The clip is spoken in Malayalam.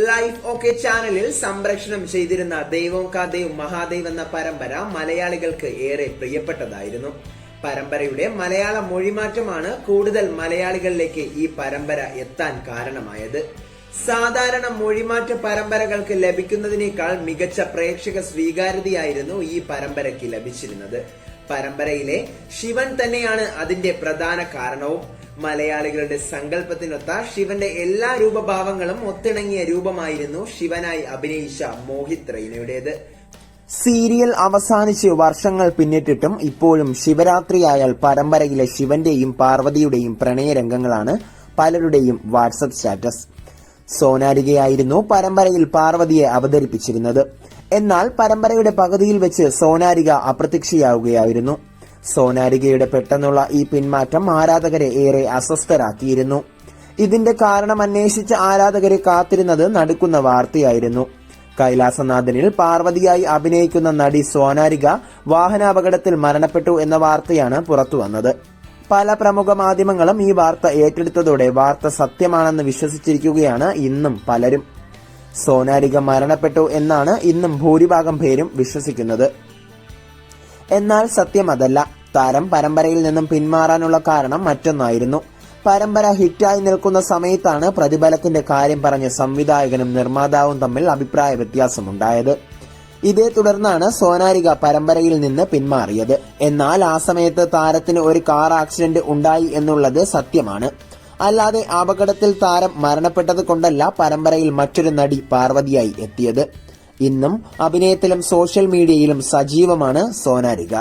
ലൈഫ് ഓക്കെ ചാനലിൽ സംപ്രേഷണം ചെയ്തിരുന്ന ദൈവം കാ ദേവ് മഹാദേവ് എന്ന പരമ്പര മലയാളികൾക്ക് ഏറെ പ്രിയപ്പെട്ടതായിരുന്നു. പരമ്പരയുടെ മലയാള മൊഴിമാറ്റമാണ് കൂടുതൽ മലയാളികളിലേക്ക് ഈ പരമ്പര എത്താൻ കാരണമായത്. സാധാരണ മൊഴിമാറ്റ പരമ്പരകൾക്ക് ലഭിക്കുന്നതിനേക്കാൾ മികച്ച പ്രേക്ഷക സ്വീകാര്യതയായിരുന്നു ഈ പരമ്പരയ്ക്ക് ലഭിച്ചിരുന്നത്. പരമ്പരയിലെ ശിവൻ തന്നെയാണ് അതിന്റെ പ്രധാന കാരണവും. മലയാളികളുടെ സങ്കല്പത്തിനൊത്ത ശിവന്റെ എല്ലാ രൂപഭാവങ്ങളും ഒത്തിണങ്ങിയ രൂപമായിരുന്നു ശിവനായി അഭിനയിച്ച മോഹിത് റെയ്നയുടേത്. സീരിയൽ അവസാനിച്ച് വർഷങ്ങൾ പിന്നിട്ടിട്ടും ഇപ്പോഴും ശിവരാത്രിയായാൽ പരമ്പരയിലെ ശിവന്റെയും പാർവതിയുടെയും പ്രണയരംഗങ്ങളാണ് പലരുടെയും വാട്സപ്പ് സ്റ്റാറ്റസ്. സോനാരികയായിരുന്നു പരമ്പരയിൽ പാർവതിയെ അവതരിപ്പിച്ചിരുന്നത്. എന്നാൽ പരമ്പരയുടെ പകുതിയിൽ വെച്ച് സോനാരിക അപ്രത്യക്ഷയാവുകയായിരുന്നു. സോനാരികയുടെ പെട്ടെന്നുള്ള ഈ പിന്മാറ്റം ആരാധകരെ ഏറെ അസ്വസ്ഥരാക്കിയിരുന്നു. ഇതിന്റെ കാരണം അന്വേഷിച്ച ആരാധകരെ കാത്തിരുന്നത് നടുക്കുന്ന വാർത്തയായിരുന്നു. കൈലാസനാഥനിൽ പാർവതിയായി അഭിനയിക്കുന്ന നടി സോനാരിക വാഹനാപകടത്തിൽ മരണപ്പെട്ടു എന്ന വാർത്തയാണ് പുറത്തുവന്നത്. പല പ്രമുഖ മാധ്യമങ്ങളും ഈ വാർത്ത ഏറ്റെടുത്തതോടെ വാർത്ത സത്യമാണെന്ന് വിശ്വസിച്ചിരിക്കുകയാണ് ഇന്നും പലരും. സോനാരിക മരണപ്പെട്ടു എന്നാണ് ഇന്നും ഭൂരിഭാഗം പേരും വിശ്വസിക്കുന്നത്. എന്നാൽ സത്യം അതല്ല. താരം പരമ്പരയിൽ നിന്നും പിന്മാറാനുള്ള കാരണം മറ്റൊന്നായിരുന്നു. പരമ്പര ഹിറ്റായി നിൽക്കുന്ന സമയത്താണ് പ്രതിഫലത്തിന്റെ കാര്യം പറഞ്ഞ് സംവിധായകനും നിർമ്മാതാവും തമ്മിൽ അഭിപ്രായ വ്യത്യാസമുണ്ടായത്. ഇതേ തുടർന്നാണ് സോനാരിക പരമ്പരയിൽ നിന്ന് പിന്മാറിയത്. എന്നാൽ ആ സമയത്ത് താരത്തിന് ഒരു കാർ ആക്സിഡന്റ് ഉണ്ടായി എന്നുള്ളത് സത്യമാണ്. അല്ലാതെ അപകടത്തിൽ താരം മരണപ്പെട്ടത് കൊണ്ടല്ല പരമ്പരയിൽ മറ്റൊരു നടി പാർവതിയായി എത്തിയത്. ഇന്നും അഭിനയത്തിലും സോഷ്യൽ മീഡിയയിലും സജീവമാണ് സോനാരിക.